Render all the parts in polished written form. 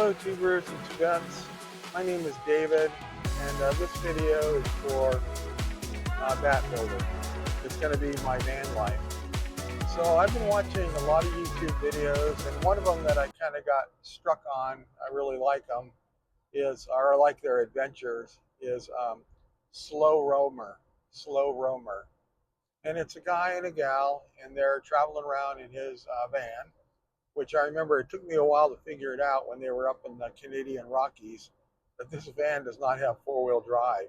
Hello tubers and tubettes, my name is David and this video is for Bat Builder. It's going to be my van life. So I've been watching a lot of YouTube videos, and one of them that I kind of got struck on, I really like them, or I like their adventures, is Slow Roamer. Slow Roamer. And it's a guy and a gal, and they're traveling around in his van, which I remember it took me a while to figure it out when they were up in the Canadian Rockies, that this van does not have four-wheel drive,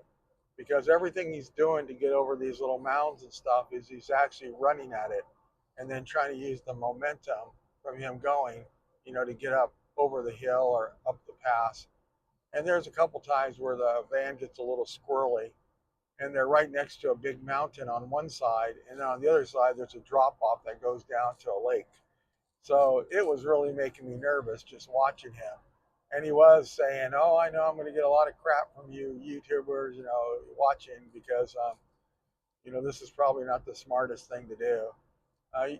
because everything he's doing to get over these little mounds and stuff is he's actually running at it and then trying to use the momentum from him going, to get up over the hill or up the pass. And there's a couple times where the van gets a little squirrely, and they're right next to a big mountain on one side, and then on the other side there's a drop off that goes down to a lake. So it was really making me nervous just watching him. And he was saying, "Oh, I know I'm going to get a lot of crap from you YouTubers, watching, because, this is probably not the smartest thing to do."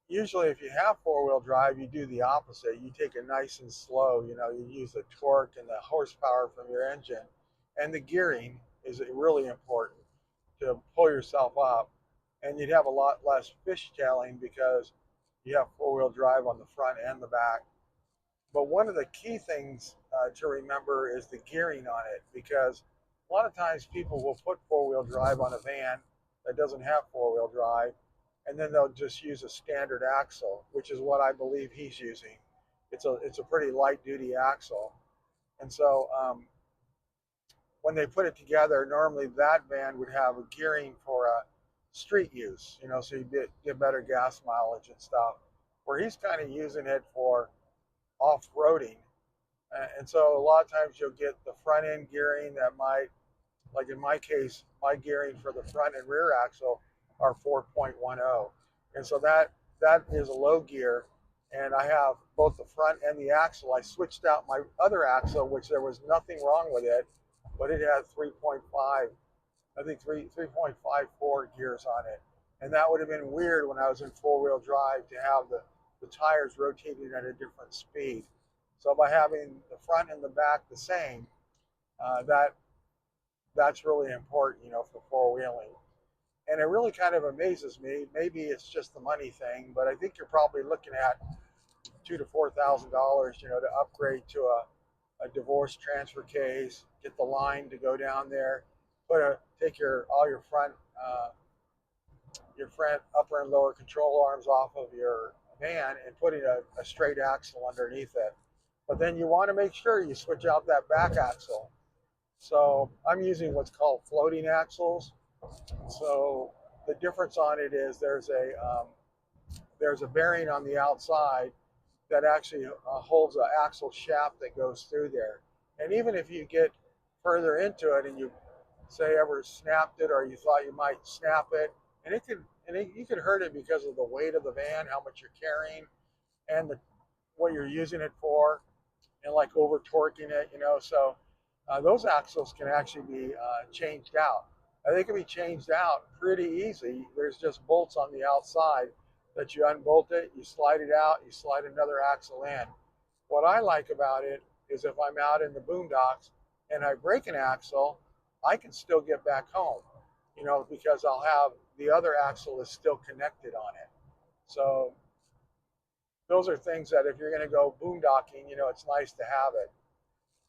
Usually if you have four-wheel drive, you do the opposite. You take it nice and slow. You use the torque and the horsepower from your engine. And the gearing is really important to pull yourself up. And you'd have a lot less fishtailing because you have four-wheel drive on the front and the back. But one of the key things to remember is the gearing on it, because a lot of times people will put four-wheel drive on a van that doesn't have four-wheel drive, and then they'll just use a standard axle, which is what I believe he's using. It's a pretty light-duty axle. And so when they put it together, normally that van would have a gearing for a street use, so you get better gas mileage and stuff, where he's kind of using it for off-roading. And so a lot of times you'll get the front end gearing that might, like in my case, my gearing for the front and rear axle are 4.10. And so that is a low gear, and I have both the front and the axle. I switched out my other axle, which there was nothing wrong with it, but it had 3.5, I think 3.54 gears on it. And that would have been weird when I was in four-wheel drive to have the tires rotating at a different speed. So by having the front and the back the same, that's really important, for four-wheeling. And it really kind of amazes me. Maybe it's just the money thing, but I think you're probably looking at $2,000 to $4,000, to upgrade to a divorce transfer case, get the line to go down there, take all your front upper and lower control arms off of your van and putting a straight axle underneath it. But then you want to make sure you switch out that back axle. So I'm using what's called floating axles. So the difference on it is there's a bearing on the outside that actually holds an axle shaft that goes through there. And even if you get further into it and you say ever snapped it, or you thought you might snap it, and you could hurt it because of the weight of the van, how much you're carrying, and what you're using it for, and like over torquing it, So those axles can actually be changed out. They can be changed out pretty easy. There's just bolts on the outside that you unbolt it, you slide it out, you slide another axle in. What I like about it is if I'm out in the boondocks and I break an axle, I can still get back home, because I'll have the other axle is still connected on it. So those are things that if you're going to go boondocking, it's nice to have it.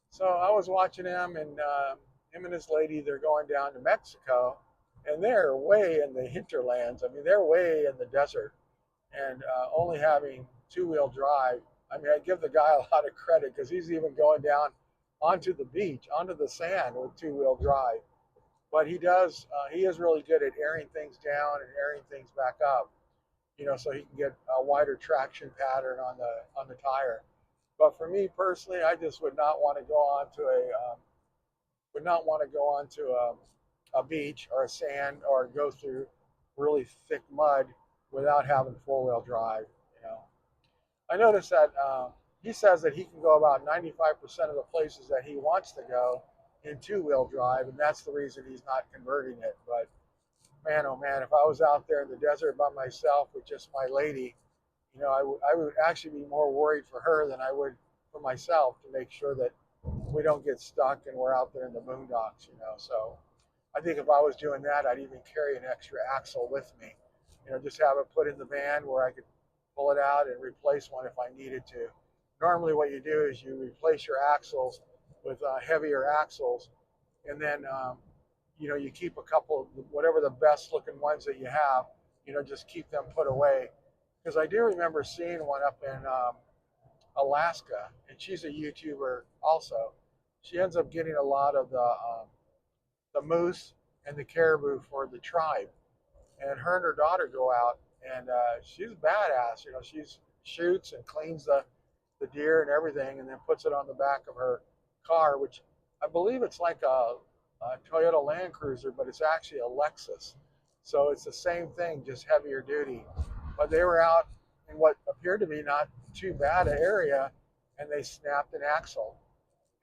So I was watching him, and him and his lady, they're going down to Mexico, and they're way in the hinterlands. I mean, they're way in the desert, and only having two-wheel drive. I mean, I give the guy a lot of credit, because he's even going down onto the beach, onto the sand with two-wheel drive. But he is really good at airing things down and airing things back up, so he can get a wider traction pattern on the tire. But for me personally, I just would not want to go onto a beach or a sand, or go through really thick mud without having four-wheel drive. I noticed that he says that he can go about 95% of the places that he wants to go in two-wheel drive, and that's the reason he's not converting it. But man, oh man, if I was out there in the desert by myself with just my lady, I would actually be more worried for her than I would for myself to make sure that we don't get stuck and we're out there in the boondocks, you know. So I think if I was doing that, I'd even carry an extra axle with me. You know, just have it put in the van where I could pull it out and replace one if I needed to. Normally, what you do is you replace your axles with heavier axles, and then you know, you keep a couple, whatever the best looking ones that you have, you know, just keep them put away. Because I do remember seeing one up in Alaska, and she's a YouTuber also. She ends up getting a lot of the moose and the caribou for the tribe, and her daughter go out, and she's badass. You know, she's shoots and cleans the deer and everything, and then puts it on the back of her car, which I believe it's like a Toyota Land Cruiser, but it's actually a Lexus. So it's the same thing, just heavier duty. But they were out in what appeared to be not too bad an area, and they snapped an axle.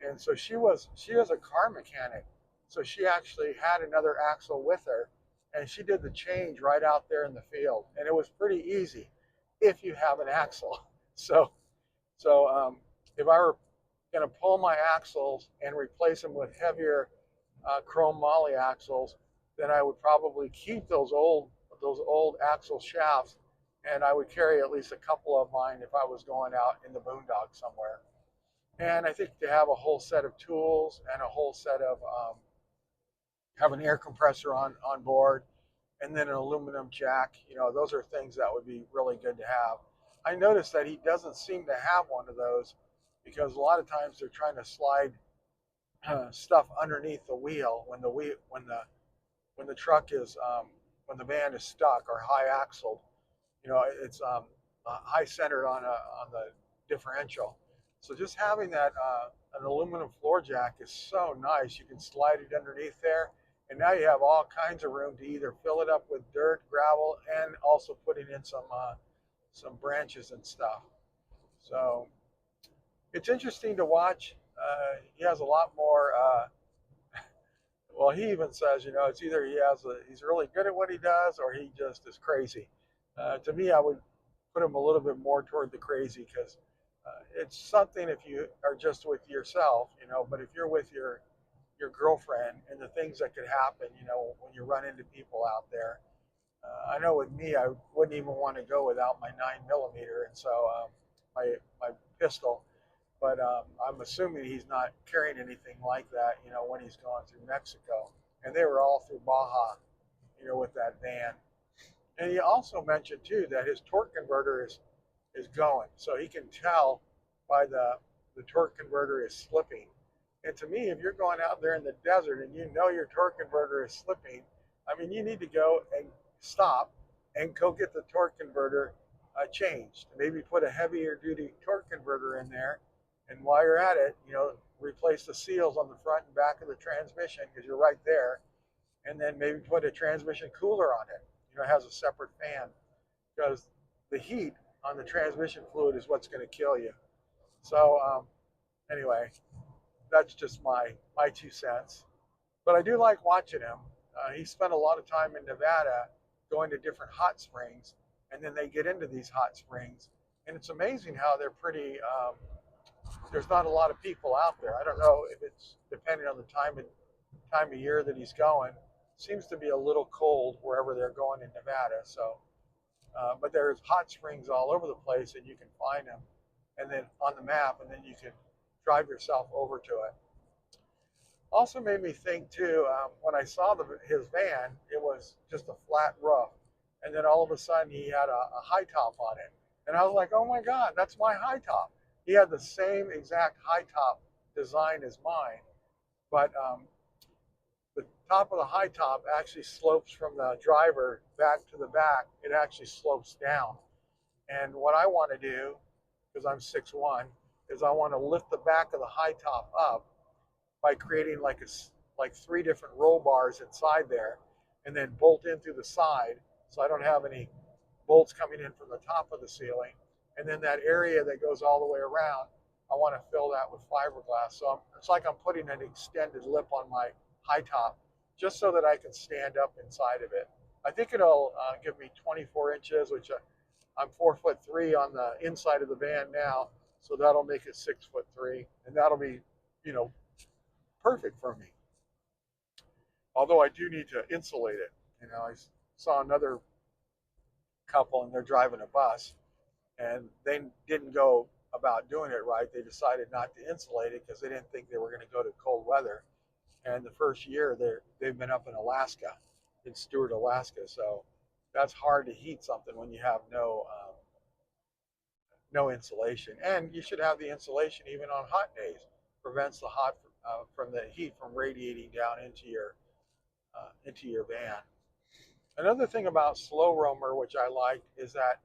And so she was a car mechanic. So she actually had another axle with her, and she did the change right out there in the field. And it was pretty easy if you have an axle. So if I were going to pull my axles and replace them with heavier chrome moly axles, then I would probably keep those old axle shafts, and I would carry at least a couple of mine if I was going out in the boondocks somewhere. And I think to have a whole set of tools and a whole set of have an air compressor on board, and then an aluminum jack, you know, those are things that would be really good to have. I noticed that he doesn't seem to have one of those because a lot of times they're trying to slide stuff underneath the wheel when the truck is when the van is stuck or high axled. You know, it's high centered on the differential. So just having that an aluminum floor jack is so nice. You can slide it underneath there, and now you have all kinds of room to either fill it up with dirt, gravel, and also putting in some branches and stuff. So it's interesting to watch. He has a lot more. Well, he even says, you know, it's either he's really good at what he does, or he just is crazy. To me, I would put him a little bit more toward the crazy because it's something if you are just with yourself, you know. But if you're with your girlfriend and the things that could happen, you know, when you run into people out there. I know with me, I wouldn't even want to go without my 9mm, and so my pistol. But I'm assuming he's not carrying anything like that, you know, when he's going through Mexico. And they were all through Baja, you know, with that van. And he also mentioned too that his torque converter is going, so he can tell by the torque converter is slipping. And to me, if you're going out there in the desert and you know your torque converter is slipping, I mean, you need to go and stop and go get the torque converter changed. Maybe put a heavier duty torque converter in there, and while you're at it, you know, replace the seals on the front and back of the transmission because you're right there, and then maybe put a transmission cooler on it. You know, it has a separate fan because the heat on the transmission fluid is what's going to kill you. So anyway, that's just my 2 cents. But I do like watching him. He spent a lot of time in Nevada going to different hot springs, and then they get into these hot springs, and it's amazing how they're pretty. There's not a lot of people out there. I don't know if it's depending on the time of year that he's going. Seems to be a little cold wherever they're going in Nevada. So, but there's hot springs all over the place, and you can find them, and then on the map, and then you can drive yourself over to it. Also made me think too, when I saw his van, it was just a flat roof, and then all of a sudden he had a high top on it, and I was like, oh my God, that's my high top. He had the same exact high top design as mine, but the top of the high top actually slopes from the driver back to the back. It actually slopes down, and what I want to do, because I'm 6'1", is I want to lift the back of the high top up by creating like 3 different roll bars inside there, and then bolt in through the side, so I don't have any bolts coming in from the top of the ceiling. And then that area that goes all the way around, I want to fill that with fiberglass. So it's like I'm putting an extended lip on my high top, just so that I can stand up inside of it. I think it'll give me 24 inches, which I'm 4'3" on the inside of the van now. So that'll make it 6'3", and that'll be, you know, perfect for me. Although I do need to insulate it. You know, I saw another couple and they're driving a bus and they didn't go about doing it right. They decided not to insulate it because they didn't think they were going to go to cold weather. And the first year they've been up in Alaska, in Stewart, Alaska. So that's hard to heat something when you have no insulation. And you should have the insulation even on hot days. Prevents the hot from the heat from radiating down into your van. Another thing about Slow Roamer, which I liked, is that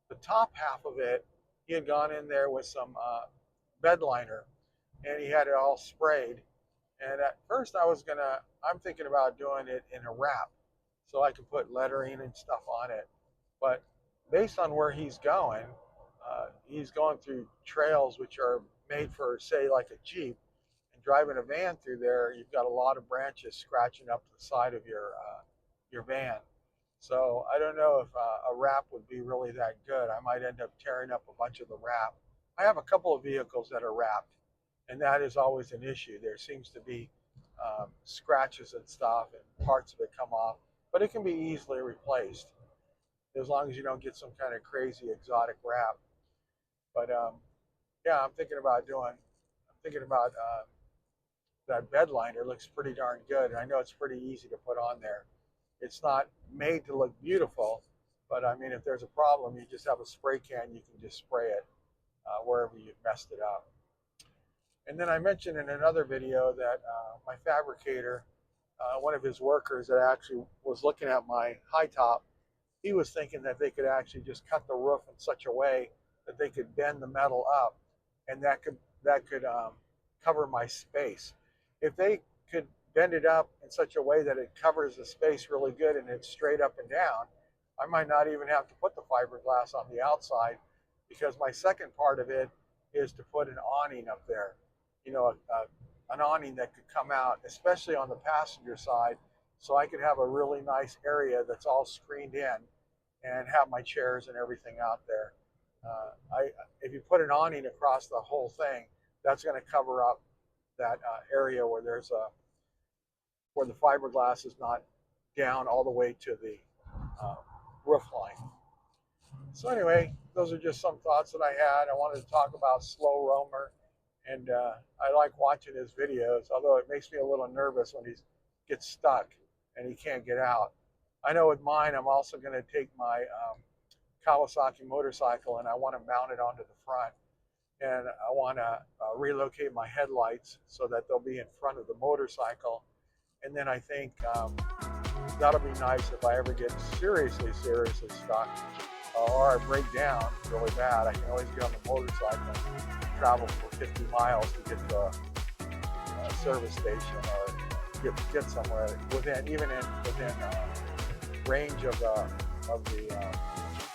the top half of it, he had gone in there with some bed liner, and he had it all sprayed. And at first I'm thinking about doing it in a wrap, so I could put lettering and stuff on it. But based on where he's going through trails which are made for, say, like a Jeep, and driving a van through there, you've got a lot of branches scratching up the side of your van. So I don't know if a wrap would be really that good. I might end up tearing up a bunch of the wrap. I have a couple of vehicles that are wrapped, and that is always an issue. There seems to be scratches and stuff, and parts of it come off, but it can be easily replaced as long as you don't get some kind of crazy exotic wrap. But yeah, I'm thinking about that bed liner. Looks pretty darn good, and I know it's pretty easy to put on there. It's not made to look beautiful, but I mean, if there's a problem, you just have a spray can, you can just spray it wherever you've messed it up. And then I mentioned in another video that my fabricator, one of his workers that actually was looking at my high top, he was thinking that they could actually just cut the roof in such a way that they could bend the metal up, and that could cover my space. If they could bend it up in such a way that it covers the space really good and it's straight up and down, I might not even have to put the fiberglass on the outside, because my second part of it is to put an awning up there. You know, an awning that could come out, especially on the passenger side, so I could have a really nice area that's all screened in and have my chairs and everything out there. If you put an awning across the whole thing, that's going to cover up that area where where the fiberglass is not down all the way to the roof line. So anyway, those are just some thoughts that I had. I wanted to talk about Slow Roamer, and I like watching his videos, although it makes me a little nervous when he gets stuck and he can't get out. I know with mine, I'm also going to take my Kawasaki motorcycle and I want to mount it onto the front, and I want to relocate my headlights so that they'll be in front of the motorcycle. And then I think that'll be nice if I ever get seriously stuck or I break down really bad. I can always get on the motorcycle and travel for 50 miles to get to a service station or get somewhere within range of the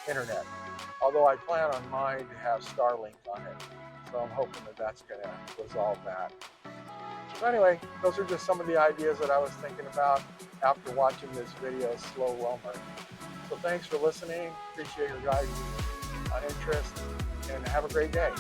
internet. Although I plan on mine to have Starlink on it, so I'm hoping that that's going to resolve that. So anyway, those are just some of the ideas that I was thinking about after watching this video, Slow Roamer. So thanks for listening. Appreciate your guys' interest, and have a great day.